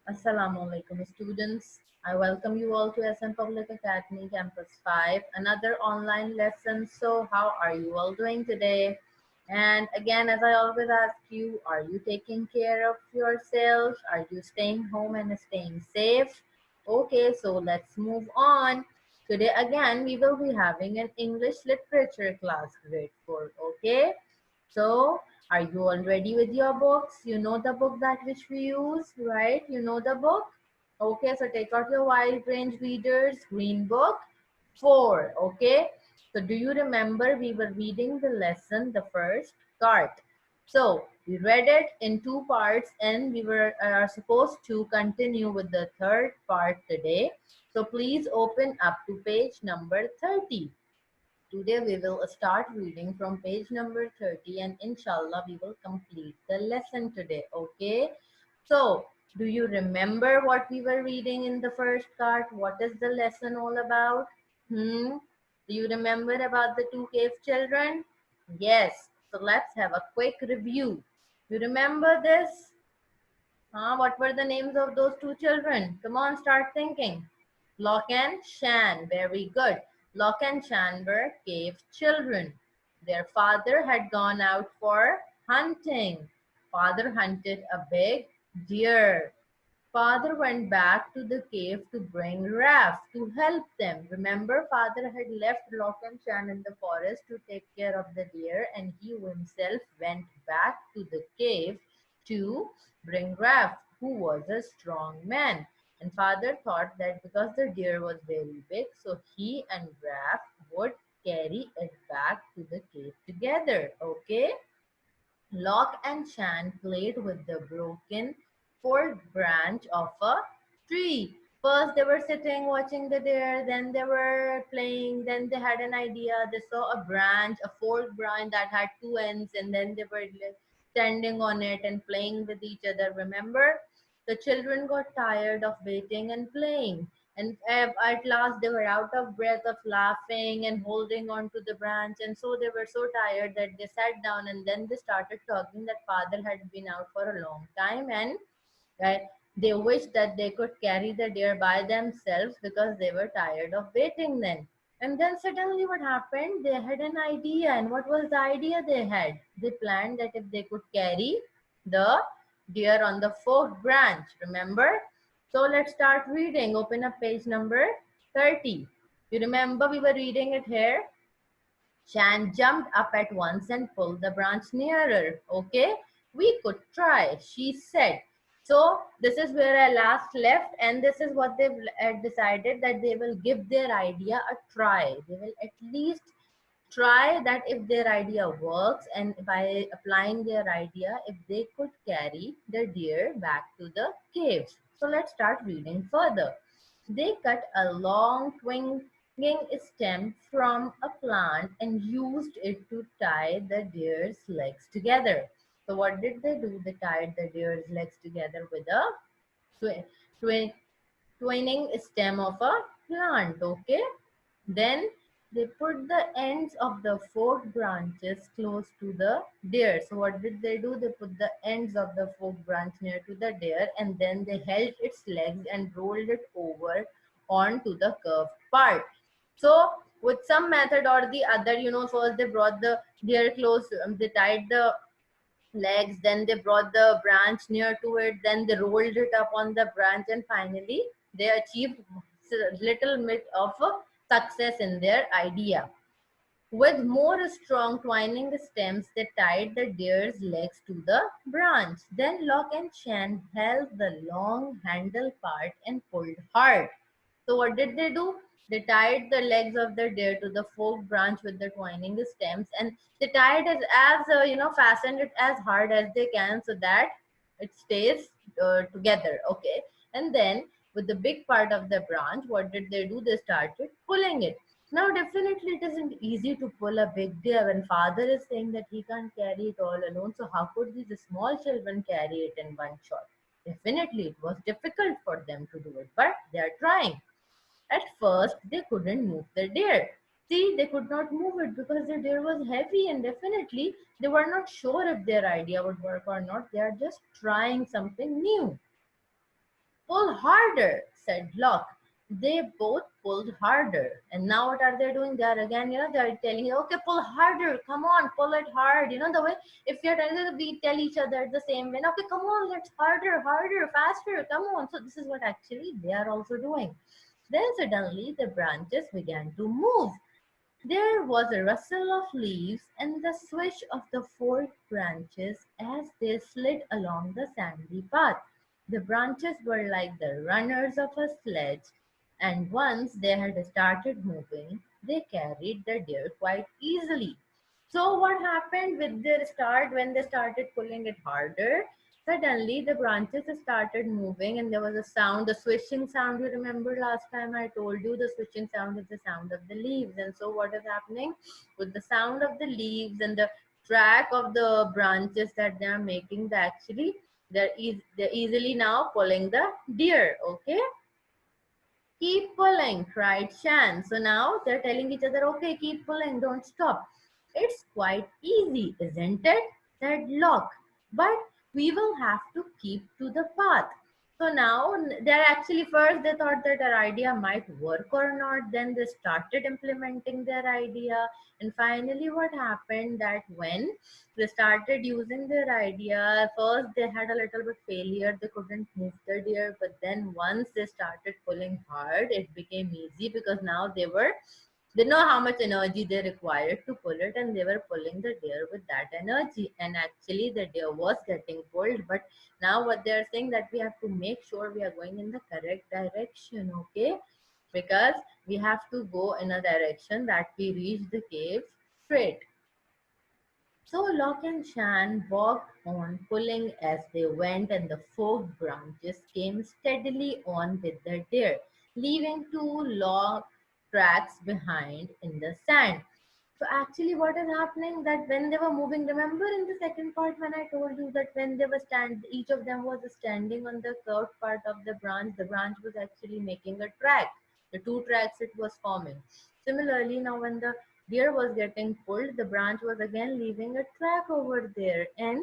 Assalamu alaikum students. I welcome you all to SM Public Academy Campus 5, another online lesson. So how are you all doing today? And again, as I always ask you, are you taking care of yourself? Are you staying home and staying safe? Okay, so let's move on. Today again, we will be having an English literature class grade 4, okay? So, are you all ready with your books? You know the book that which we use, right? You know the book? Okay, so take out your wide range readers, Green Book 4, okay? So, do you remember we were reading the lesson, the first cart? So, we read it in two parts and we are supposed to continue with the third part today. So, please open up to page number 30. Today we will start reading from page number 30 and inshallah we will complete the lesson today. Okay. So do you remember what we were reading in the first part? What is the lesson all about? Do you remember about the two cave children? Yes. So let's have a quick review. You remember this? What were the names of those two children? Come on, start thinking. Lock and Shan. Very good. Lock and Shan were cave children. Their father had gone out for hunting. Father hunted a big deer. Father went back to the cave to bring Raph to help them. Remember, father had left Lock and Shan in the forest to take care of the deer, and he himself went back to the cave to bring Raph, who was a strong man. And father thought that because the deer was very big, so he and Raph would carry it back to the cave together. Okay? Lock and Shan played with the broken forked branch of a tree. First, they were sitting watching the deer, then they were playing, then they had an idea. They saw a branch, a forked branch that had two ends, and then they were standing on it and playing with each other. Remember? The children got tired of waiting and playing. And at last they were out of breath of laughing and holding on to the branch. And so they were so tired that they sat down and then they started talking that father had been out for a long time and uh, they wished that they could carry the deer by themselves because they were tired of waiting then. And then suddenly what happened? They had an idea. And what was the idea they had? They planned that if they could carry the deer on the forked branch, remember? So let's start reading. Open up page number 30. You remember we were reading it here? Shan jumped up at once and pulled the branch nearer. Okay, we could try, she said. So this is where I last left, and this is what they've decided that they will give their idea a try. They will at least try that if their idea works, and by applying their idea, if they could carry the deer back to the caves. So let's start reading further. They cut a long swinging stem from a plant and used it to tie the deer's legs together. So what did they do? They tied the deer's legs together with a twi- twi- twining stem of a plant. Okay. Then they put the ends of the forked branches close to the deer. So what did they do? They put the ends of the forked branch near to the deer and then they held its legs and rolled it over onto the curved part. So with some method or the other, first they brought the deer close, they tied the legs, then they brought the branch near to it, then they rolled it up on the branch, and finally they achieved little bit of a success in their idea. With more strong twining stems, they tied the deer's legs to the branch. Then Lock and Shan held the long handle part and pulled hard. So what did they do? They tied the legs of the deer to the forked branch with the twining stems, and they tied it fastened it as hard as they can so that it stays together. Okay, and then with the big part of the branch, what did they do? They started pulling it. Now, definitely, it isn't easy to pull a big deer when father is saying that he can't carry it all alone. So, how could these small children carry it in one shot? Definitely, it was difficult for them to do it, but they are trying. At first, they couldn't move the deer. See, they could not move it because the deer was heavy, and definitely they were not sure if their idea would work or not. They are just trying something new. Pull harder, said Locke. They both pulled harder. And now what are they doing? They are again, they're telling you, okay, pull harder. Come on, pull it hard. The way if you're trying to we tell each other the same way, okay, come on, let's harder, harder, faster, come on. So this is what actually they are also doing. Then suddenly the branches began to move. There was a rustle of leaves and the swish of the forked branches as they slid along the sandy path. The branches were like the runners of a sledge, and once they had started moving, they carried the deer quite easily. So, what happened with their start when they started pulling it harder? Suddenly, the branches started moving, and there was a sound, the swishing sound. You remember last time I told you the swishing sound is the sound of the leaves. And so, what is happening with the sound of the leaves and the track of the branches that they are making? They actually they're easily now pulling the deer. Okay, keep pulling, cried Shan. So now they're telling each other, okay, keep pulling, don't stop. It's quite easy, isn't it? Said Locke. But we will have to keep to the path. So now they're actually first they thought that their idea might work or not. Then they started implementing their idea. And finally, what happened that when they started using their idea, first they had a little bit failure, they couldn't move the deer, but then once they started pulling hard, it became easy because now they know how much energy they required to pull it, and they were pulling the deer with that energy. And actually the deer was getting pulled, but now what they are saying that we have to make sure we are going in the correct direction. Okay, because we have to go in a direction that we reach the cave straight. So Locke and Shan walked on, pulling as they went, and the forked branches came steadily on with the deer, leaving two long tracks behind in the sand. So actually what is happening that when they were moving, remember in the second part when I told you that when they were each of them was standing on the curved part of the branch was actually making a track. The two tracks it was forming. Similarly, now when the deer was getting pulled, the branch was again leaving a track over there, and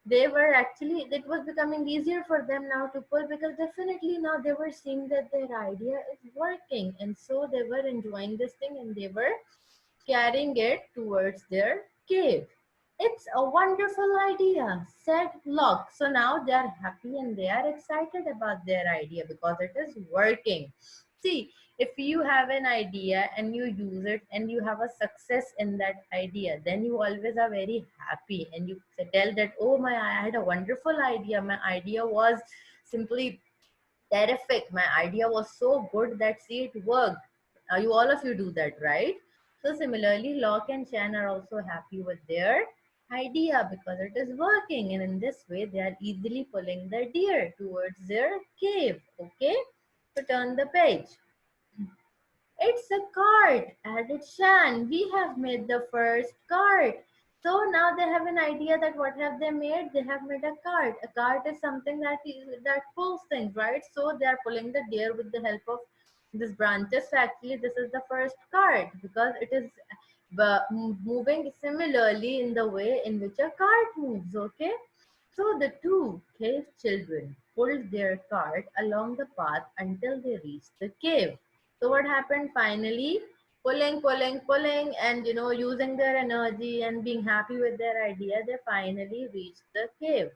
they were actually it was becoming easier for them now to pull because definitely now they were seeing that their idea is working, and so they were enjoying this thing and they were carrying it towards their cave. It's a wonderful idea, said Locke. So now they are happy and they are excited about their idea because it is working. See, if you have an idea and you use it and you have a success in that idea, then you always are very happy and you tell that, oh my, I had a wonderful idea. My idea was simply terrific. My idea was so good that see it worked. You all of you do that, right? So similarly, Locke and Shan are also happy with their idea because it is working, and in this way they are easily pulling the deer towards their cave. Okay, so turn the page. It's a cart, added Shan. We have made the first cart. So now they have an idea that what have they made? They have made a cart. A cart is something that pulls things, right? So they are pulling the deer with the help of this branches. So actually, this is the first cart because it is moving similarly in the way in which a cart moves. Okay. So the two cave children pulled their cart along the path until they reached the cave. So what happened finally? Pulling, pulling, pulling, and using their energy and being happy with their idea, they finally reached the cave.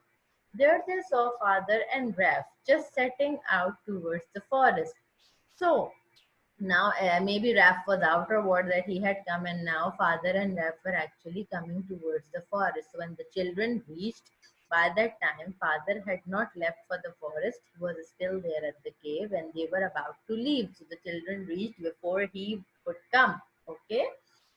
There they saw Father and Raph just setting out towards the forest. So now maybe Raph was out or what that he had come, and now Father and Raph were actually coming towards the forest. So when the children reached, by that time Father had not left for the forest. He was still there at the cave and they were about to leave. So the children reached before he could come. Okay,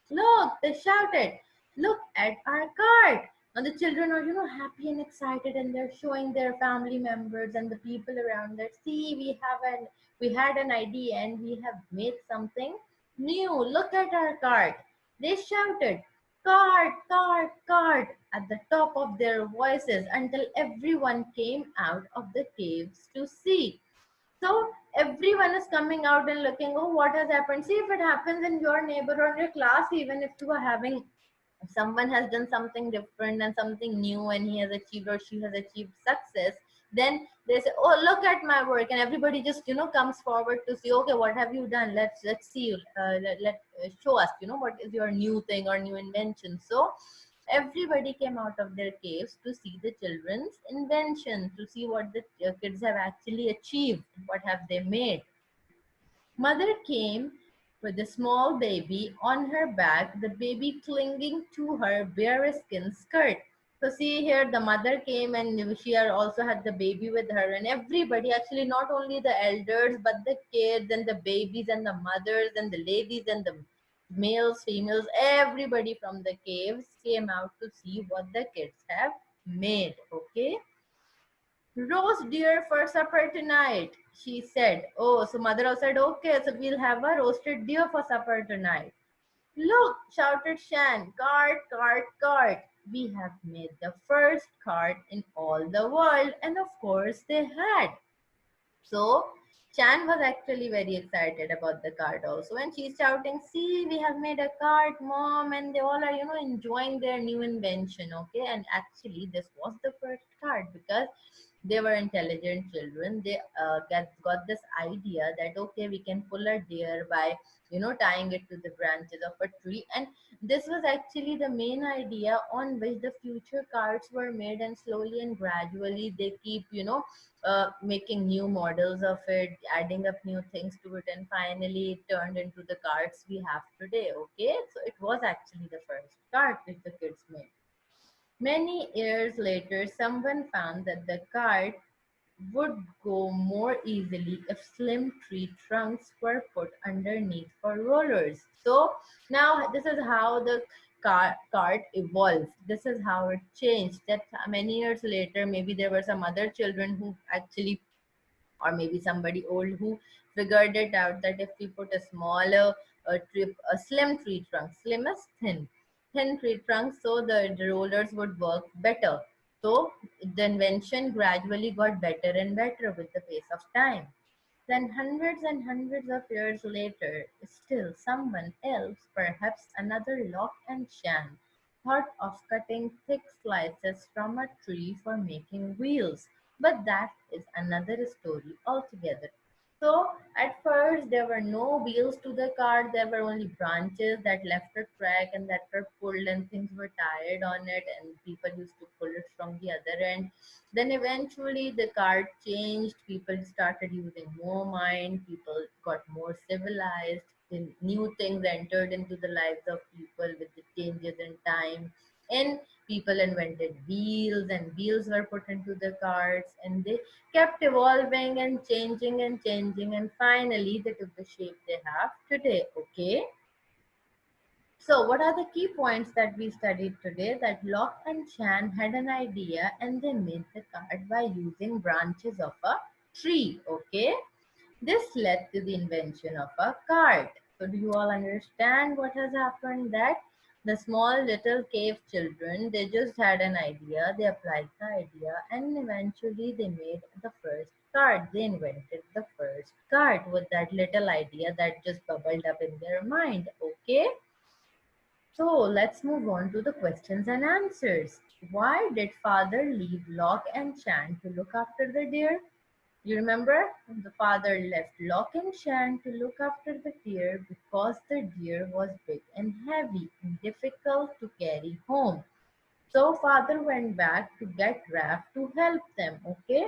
look, they shouted, look at our cart. And the children are, happy and excited, and they're showing their family members and the people around that, see, we had an idea and we have made something new. Look at our cart. They shouted, cart, cart, cart at the top of their voices until everyone came out of the caves to see. So everyone is coming out and looking, oh, what has happened? See if it happens in your neighbor or in your class, even if you are having if someone has done something different and something new and he has achieved or she has achieved success, Then they say, oh, look at my work, and everybody just comes forward to see, okay, what have you done, let's see, show us, what is your new thing or new invention. So everybody came out of their caves to see the children's invention, to see what the kids have actually achieved, what have they made. Mother came with a small baby on her back, the baby clinging to her bearskin skirt. So see here, the mother came and she also had the baby with her, and everybody, actually not only the elders, but the kids and the babies and the mothers and the ladies and the males, females, everybody from the caves came out to see what the kids have made. Okay. Roast deer for supper tonight, she said. Oh, so mother also said, okay, so we'll have a roasted deer for supper tonight. Look, shouted Shan, cart, cart, cart. We have made the first cart in all the world. And of course they had. So Chan was actually very excited about the cart also. And she's shouting, see, we have made a cart, mom. And they all are, enjoying their new invention. Okay. And actually, this was the first cart because they were intelligent children. They got this idea that, okay, we can pull a deer by, tying it to the branches of a tree. And this was actually the main idea on which the future carts were made. And slowly and gradually, they keep, making new models of it, adding up new things to it, and finally it turned into the carts we have today. Okay, so it was actually the first cart which the kids made. Many years later, someone found that the cart would go more easily if slim tree trunks were put underneath for rollers. So now this is how the cart evolved. This is how it changed. That many years later, maybe there were some other children who actually, or maybe somebody old who figured it out, that if we put a smaller a slim tree trunk, slim as thin tree trunk, so the rollers would work better. So the invention gradually got better and better with the pace of time. Then hundreds and hundreds of years later, still someone else, perhaps another Lock and Shan, thought of cutting thick slices from a tree for making wheels. But that is another story altogether. So at first there were no wheels to the cart, there were only branches that left a track and that were pulled and things were tied on it and people used to pull it from the other end. Then eventually the card changed, people started using more mind, people got more civilized, and new things entered into the lives of people with the changes in time. And people invented wheels, and wheels were put into the carts, and they kept evolving and changing, and finally they took the shape they have today. Okay. So, what are the key points that we studied today? That Locke and Chan had an idea and they made the cart by using branches of a tree. Okay, this led to the invention of a cart. So, do you all understand what has happened? That the small little cave children, they just had an idea, they applied the idea, and eventually they made the first cart. They invented the first cart with that little idea that just bubbled up in their mind. Okay. So let's move on to the questions and answers. Why did father leave Lock and Shan to look after the deer? You remember? The father left Lock and Shan to look after the deer because the deer was big and heavy and difficult to carry home. So father went back to get Raph to help them. Okay.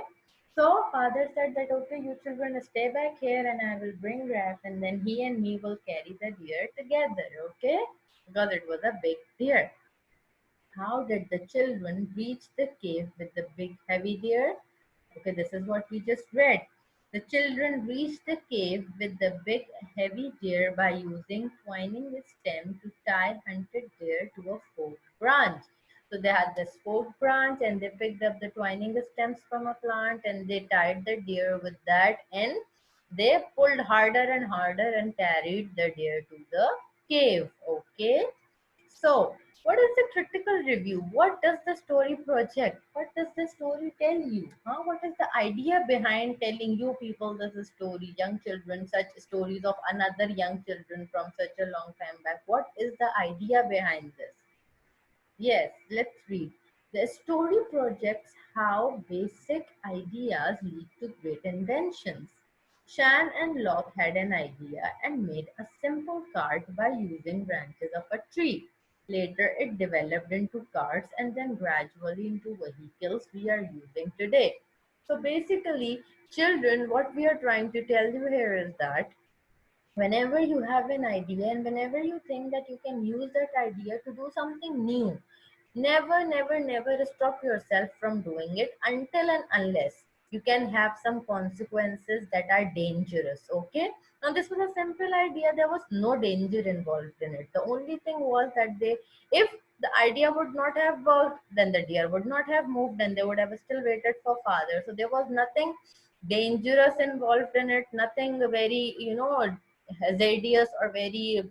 So father said that, okay, you children stay back here and I will bring Raph, and then he and me will carry the deer together. Okay. Because it was a big deer. How did the children reach the cave with the big heavy deer? Okay, this is what we just read. The children reached the cave with the big heavy deer by using twining the stem to tie hunted deer to a forked branch. So they had this forked branch and they picked up the twining the stems from a plant and they tied the deer with that, and they pulled harder and harder and carried the deer to the cave. Okay. So, what is the critical review? What does the story project? What does the story tell you? Huh? What is the idea behind telling you people this is story, young children, such stories of another young children from such a long time back? What is the idea behind this? Yes, let's read. The story projects how basic ideas lead to great inventions. Shan and Locke had an idea and made a simple cart by using branches of a tree. Later, it developed into carts and then gradually into vehicles we are using today. So, basically, children, what we are trying to tell you here is that whenever you have an idea and whenever you think that you can use that idea to do something new, never, never, never stop yourself from doing it until and unless you can have some consequences that are dangerous. Okay. Now, this was a simple idea. There was no danger involved in it. The only thing was that if the idea would not have worked, then the deer would not have moved and they would have still waited for father. So, there was nothing dangerous involved in it, nothing very, hazardous or very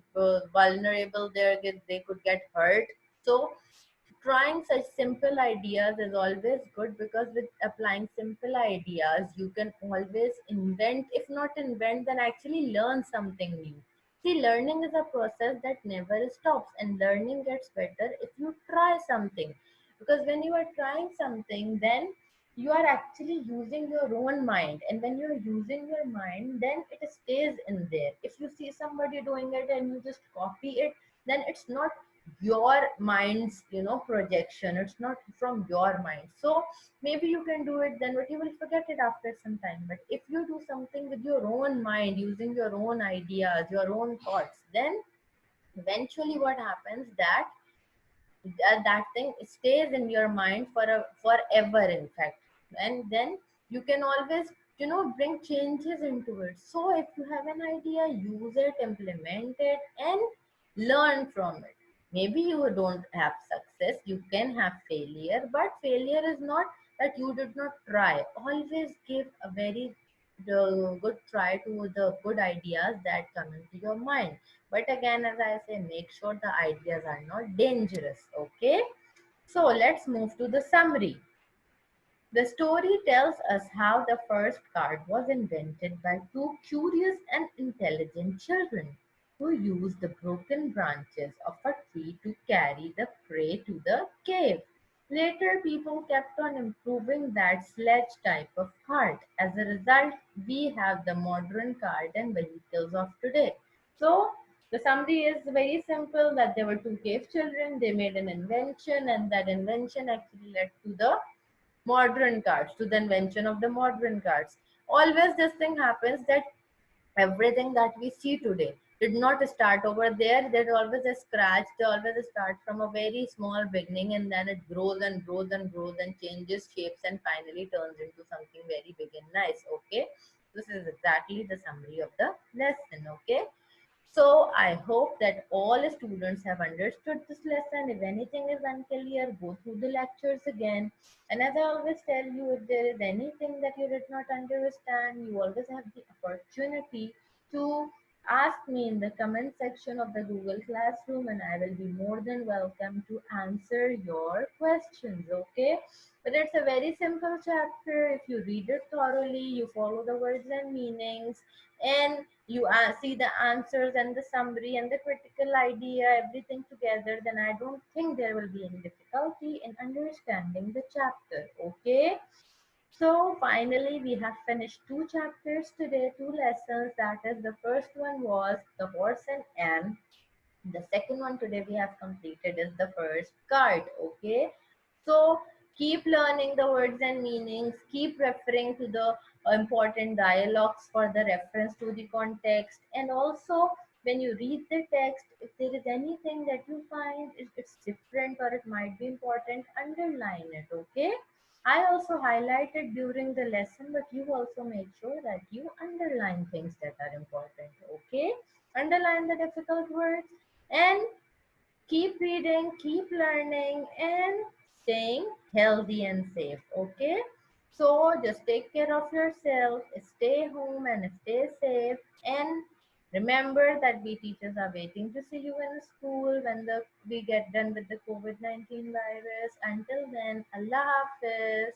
vulnerable there. They could get hurt. So, trying such simple ideas is always good because with applying simple ideas you can always invent, if not invent then actually learn something new. See, learning is a process that never stops and learning gets better if you try something, because when you are trying something then you are actually using your own mind, and when you're using your mind then it stays in there. If you see somebody doing it and you just copy it, then it's not your mind's projection, it's not from your mind. So maybe you can do it then, but you will forget it after some time. But if you do something with your own mind, using your own ideas, your own thoughts, then eventually what happens that that thing stays in your mind for forever, in fact. And then you can always bring changes into it. So if you have an idea, use it, implement it, and learn from it. Maybe you don't have success, you can have failure, but failure is not that you did not try. Always give a very good try to the good ideas that come into your mind. But again, as I say, make sure the ideas are not dangerous. Okay. So let's move to the summary. The story tells us how the first card was invented by two curious and intelligent children who used the broken branches of a tree to carry the prey to the cave. Later, people kept on improving that sledge type of cart. As a result, we have the modern cart and vehicles of today. So, the summary is very simple, that there were two cave children, they made an invention, and that invention actually led to the modern cards, to the invention of the modern cards. Always this thing happens that everything that we see today did not start over there. There's always a scratch. They always start from a very small beginning, and then it grows and grows and grows and changes shapes and finally turns into something very big and nice. Okay. This is exactly the summary of the lesson. Okay. So I hope that all students have understood this lesson. If anything is unclear, go through the lectures again. And as I always tell you, if there is anything that you did not understand, you always have the opportunity to ask me in the comment section of the Google Classroom, and I will be more than welcome to answer your questions. Okay. But it's a very simple chapter. If you read it thoroughly, you follow the words and meanings, and you see the answers and the summary and the critical idea, everything together, then I don't think there will be any difficulty in understanding the chapter. Okay. So finally, we have finished two chapters today, two lessons. That is, the first one was the horse and Anne. The second one today we have completed is the first card. Okay. So keep learning the words and meanings, keep referring to the important dialogues for the reference to the context, and also when you read the text, if there is anything that you find it's different or it might be important, underline it. Okay. I also highlighted during the lesson, but you also make sure that you underline things that are important. Okay. Underline the difficult words and keep reading, keep learning, and staying healthy and safe. Okay. So just take care of yourself, stay home and stay safe. And remember that we teachers are waiting to see you in school when we get done with the COVID-19 virus. Until then, Allah Hafiz.